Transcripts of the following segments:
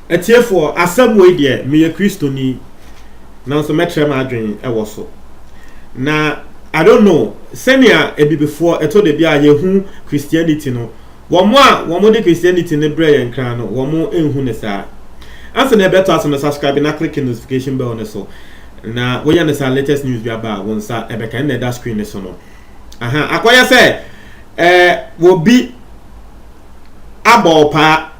etiefo asem we de me ye Kristoni na so metre ma adwen e wo so na I don't know senior ebi before eto de bia ye hu Christianity no womo de Christianity ne bre ye nkran no womo enhu ne saa anse na beto aso na subscribe na click notification bell ne so na we yan the latest news bi aba won sa e be kan na that screen ne so no akoya se wo bi abopa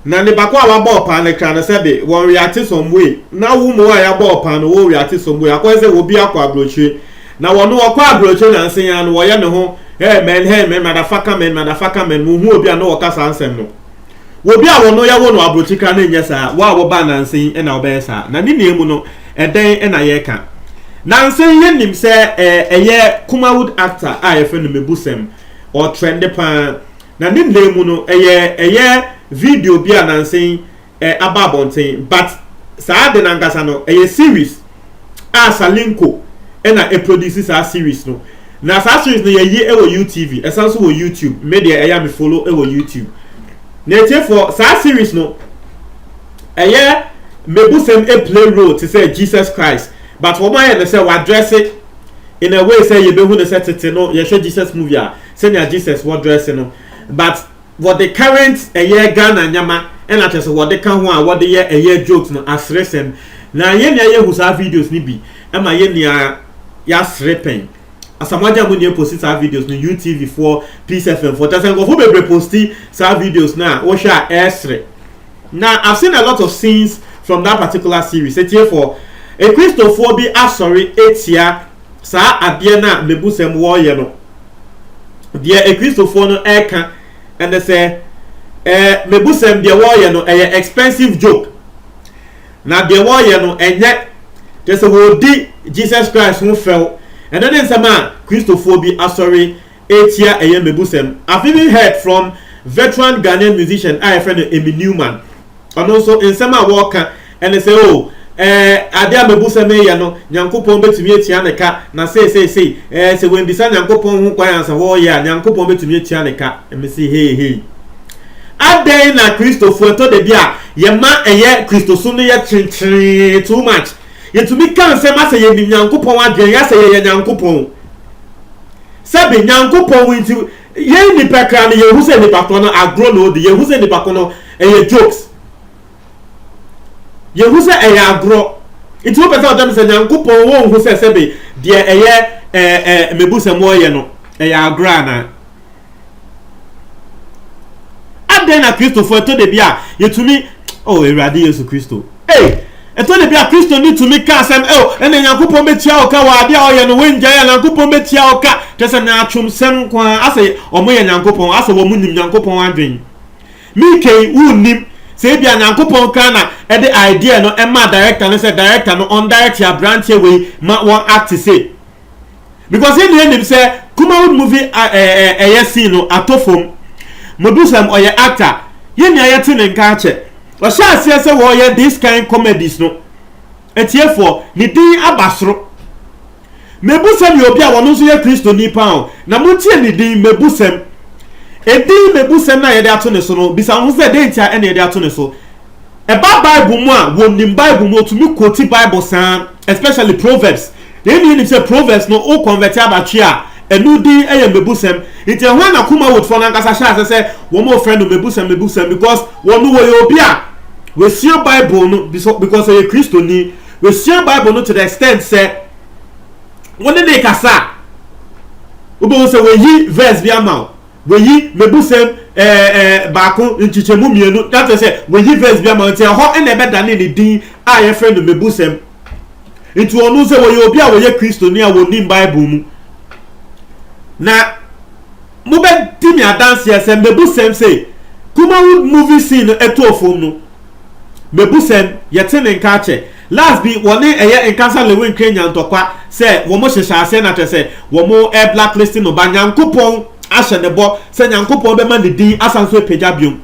na ne bako awa abopa ne kra na se be won react some way na wo mo ya abopa no wo react some way akoya se wo bi akwa abrochire na wono okwa abrochire na nsen ya no wo ye ne ho hey man motherfucker man mu hu obi a no wo kasa ansem no wo bi a wono ya wono abrochire kra na nya sa wa wo ba na nsen e na wo be sa na ni nemu no eden e na ye ka na nsen ye nim se eye Kumawood actor a ye fe no Mebusem or trend pa na ni nemu no eye video bi a na nsen ababonten but sa de na ngasa no eye series a Salinko na produces a series no na sa series no ye e wo YouTube esanso wo YouTube media eya me follow e wo YouTube na for sa series no eye Mebusem play role to say Jesus Christ but for my say we address it in a way say you be who the set it no you show Jesus movie say na Jesus what dress no but what the current Ghana nyama and at say what they can ho what the year jokes no asresem na ye na ye hu sa videos ni bi e ma ye nia ya srepen asamaja mo ni post sa videos no UTV for Peace FM for tell go be posti sa videos na wo sha esre now I've seen a lot of scenes from that particular series it's here for a Christophobia sorry etia sa adie na Mebusem wo ye no de a Christopher no eka and they say Mebusem de wo ye no expensive joke na de wo ye no enye they say wo di Jesus Christ who fell and then some Christophobia sorry etia Mebusem. I've even heard from veteran Ghanaian musician I friend Emi Newman and also in some walker and they say oh adia Mebusem ya no Nyankopon betumi etia ne ka na say say when bisa Nyankopon ho kwan ansa wo ya Nyankopon betumi etia ne ka me say hey adai na Christopher to de bia ye ma Christosu no ye trin too much yetumi kan se ma say ye bi Nyankopon adwen ya say ye Nyankopon sabe Nyankopon winti ye ni pekra ne ye hu se ni pakono agro no de ye hu se ni pakono jokes ye hu se agro it will better them say Nyankopon won hu se sebe de Mebusem wo ye no agro na adena na Christopher to de bia yetumi oh Erade Yesu Kristo eto de bia Kristo ni to me ka sem ene Nyankopon betia o ka wa ade o ye no wenja ya Nyankopon betia o ka tese na atwom sem kwa ase omo ye Nyankopon ase wo munim Nyankopon adwen mi kei unim se bia Nyankopon ka na e de idea no e ma director no say director no on direct ya branch we ma won act say because in the end say Kumawood movie scene no atofom Mebusem o ye actor ye nya ye tene nka che o sha se wo ye this kind comedies no etiefo ni din abasro Mebusem ye obi a wono so ye Kristo ni pa na mutie ni din Mebusem edin Mebusem na ye de ato ne so no bisa ho se de ntia ene ye de ato ne so e ba Bible mu a wonim Bible mu to me quote Bible san especially Proverbs then you say Proverbs no o convert abatwe a enu din Mebusem ite ho na Kumawood for na nkasa sha se wo mo friend Mebusem because wonu wo ye obi a we see Bible no because ye Kristo ni we see Bible no to the extent say woni dey kasa obo say we yi verse bi ama we yi Mebusem baako nchichemu mienu that say we yi verse bi ama ntia ho na be dane ni din a ye friend Mebusem itu onu say we ye obi a we ye Kristo ni a woni Bible mu na mo be timi adanse say Mebusem say Kumawood movie scene eto ofom no Mebusem yetene nka che last be woni nkasa lewe nkenya ntokwa say wo mo hyehyɛ ase na te say wo mo blacklisting no ba Nyankopon ahye ne bo say Nyankopon be ma ne din asanso pagya biom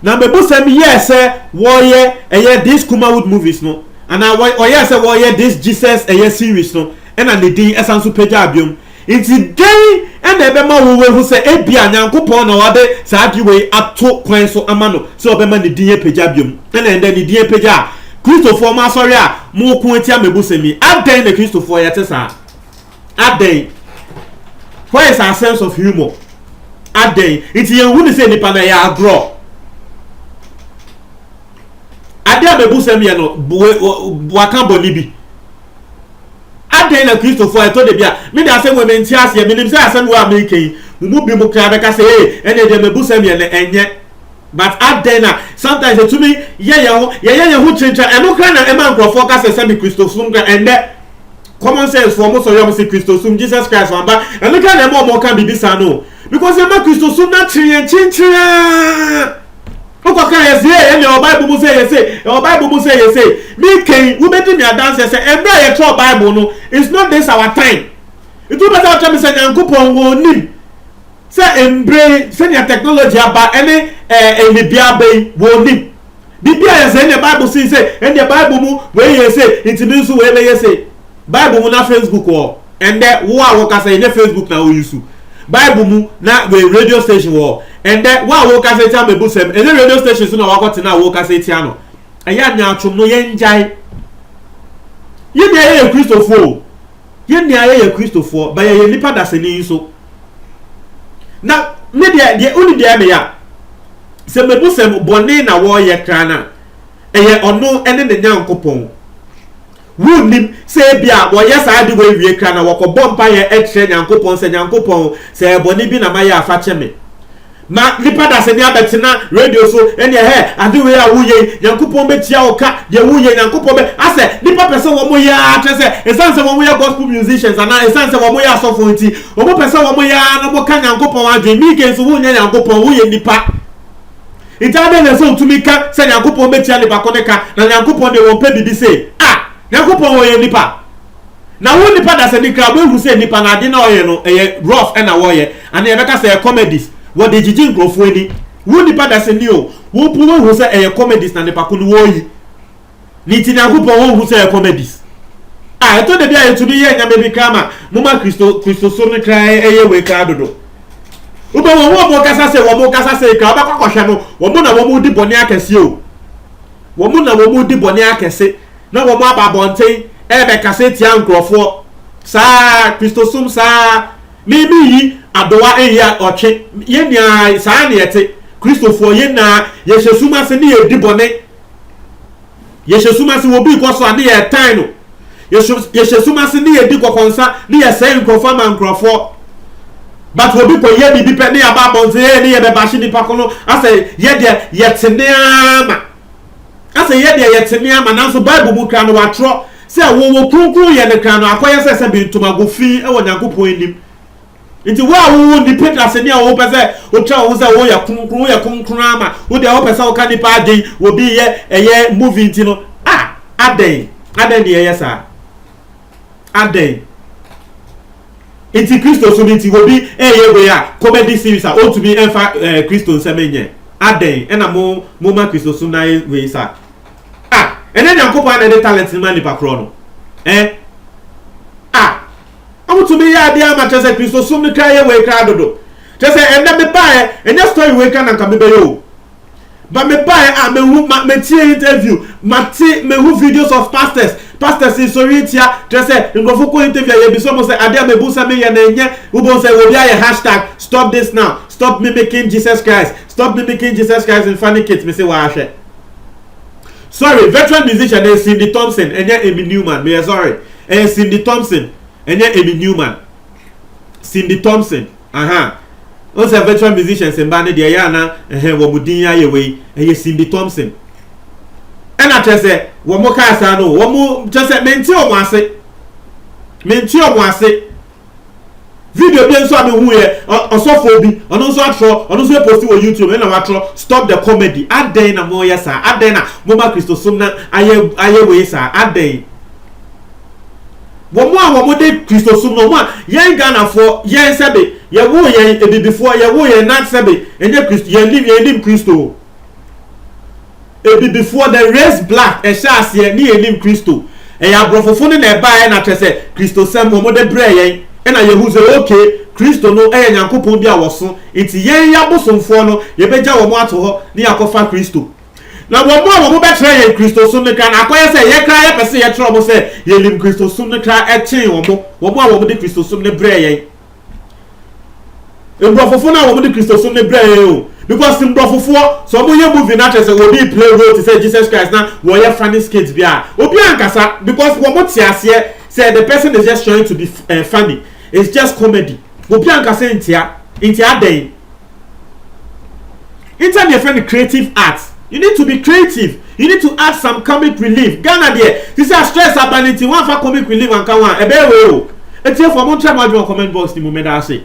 na Mebusem yes wo ye this Kumawood movies no and wo yes wo ye this Jesus series no and ne din asanso pagya biom It's day and ebema wo who say ebia nyankopon na wade saa di we ato kwan so amano so obema ne din pagya biom na ende ne din pagya Christopher ma sorry a mo ko etia mebusemi adan na Christopher yete saa adan where is our sense of humor adan it yen hu ni say nipa na ya agro adan mebusemi ya no waka boni bi adan na Christopher eto de bia me da say women ti ase me nim say asem wo american mu bi mu kra be ka say ene de mebusemi ya na enye but adan na sometimes it to me ye ho chencha eno kra na ema nkrofo ka say me Christopher nka ende common sense for most of you say Christosum Jesus Christ wamba and look at them more can be this no because you make Christosum na chinchira oko kan yes and your Bible mu say your Bible mu say me ken we be me dance say emra ye tro Bible no it's not this our time it will better tell me say Nyankopon wo nim say embre say your technology aba any bia be wo nim bibia yes and the Bible say and the Bible mu we ye say it means we be say Bible mu na Facebook wo and there wo a wo ka say na Facebook na wo use Bible mu na we radio station wo and there wo a wo ka say tia mebusem and radio station so na wo kwete na wo ka say tia no eya nya atwom no ye njai ye ne ye Christopher ye ne ye Christopher ba ye nipa da se ni so na me de uni de me ya se mebusem bone na wo ye krana eye ono ene ne Nyankopon wunim say bia wo yes ade we wie kra na wokobọ mpa ye etre Nyankopon se Nyankopon se boni bi na maye afa cheme ma nipa da se ni abetina radio so ene he ade we a wuye Nyankopon betia oka de wuye Nyankopon be ase nipa person wo mo ya atre se esanse wo mo ya gospel musicians ana esanse wo mo ya sofo nti wo mo person wo mo ya no mo ka Nyankopon adwe mi ke so wuye Nyankopon wuye nipa itabe na so tumi ka se Nyankopon betia nipa koneka na Nyankopon de wo pe bibi se Nyankopon wo ye nipa na wo nipa da se ni kra bo hu se nipa na ade na oye no rough na wo ye and e beka say comedies wo de jiji nkrofo ni wo nipa da se ni o wo pu wo hu se comedies na nipa ko no wo yi ni ti Nyankopon wo hu se comedies to de bia yetu ni ye nya me bi kama muma Kristo so ni kra we kra dodo ubo wo kasa se kra ba kwakwohwe no wo mu na wo mu di bone akese o wo mu na wo mu di bone akese na wo ma babonten ebe kaseti ankrofo sa Christosum sa maybe yi adowa ehia oche ye nia sa na yete Christopher ye na ye hesuma se ni edibone ye hesuma se wo bi ko so ade ye tan no ye hesuma se ni edikokonsa ni ye say nkrofo ma nkrofo but wo bi ko ye bibi pe ni ababonten ni ye be bashi ni pakono ase ye de ye teneama ase ye de yetene ama nanso Bible mu kra no watro se wo kronkron ye ne kra no akoye se bintum agofi e wo Nyankopon enim nti wo ni Peter se ni a wo pese o tra wo se wo ya kronkron ama wo de wo pese wo ka ni pa adin wo bi ye eye movie nti no aden ni ye sa aden nti Christo so nti wo bi eye we ya comedy series a o to be enfa Christo nsemenye aden ena mo ma Kristo so na we sa ene Nyankopon na de talent man ni pakro no amu to me ya dia ma tese Kristo so ni kra ye we kra dodo tese ene me bae ene story we kan nka me be yo ba me bae me tie interview me hu videos of pastors in Soriatia tese ngofo ko interview ye bi so mo say ade me busa me ye na enye wo bo say wo bia ye hashtag stop this now stop mimicking Jesus Christ in funny kids me say wa ahwe sorry veteran musician Cindy Thompson enye Amy Newman me sorry Cindy Thompson enye Amy Newman Cindy Thompson o say veteran musicians in band de ya na wo mudin ya ye we Cindy Thompson ena tese wo mo ka sa no wo mo tese menti o mo ase video bi nso ame hu ye osofo bi ono nso atro ono nso post wo YouTube na watro stop the comedy aden na mo yesa aden na mo ma Christosum na aye we sa aden wo mo de Christosum no mo yen Ghana for yen sebe ye wo yen ebibifo ye wo yen not sebe enye Christo yen lim Christo ebibifo the race black e sha ase ni yen Christo e ya brofofo ne na ba na tese Christosum mo de bre yen na yehu say okay Kristo no nyankopɔn bi a wɔso enti yɛn ya bosomfoɔ no yɛbɛgya wɔn ato hɔ ne yakɔfa Kristo na wɔn a wɔn bɛkyerɛ yɛn Kristo som ne kra na akɔyɛ sɛ yɛ kra yɛ pɛ sɛ yɛkyerɛ wɔn sɛ yɛlim Kristo som ne kra ɛkyɛn wɔn a wɔn de Kristo som ne brɛ yɛn mbrɔfofo na wɔn de Kristo som ne brɛ yɛn o because mbrɔfofoɔ so wɔn yɛ movie na kyerɛ sɛ wɔn play role to say Jesus Christ na wɔyɛ funny skit bi a obi ankasa because wɔn te aseɛ say the person is just trying to be funny it's just comedy obi ankasa ntia den internet your friend creative art you need to be creative you need to add some comic relief Ghana there this is stress ability one for comic relief and can one ebe we o etie for mo try mo comment box ni mo me da say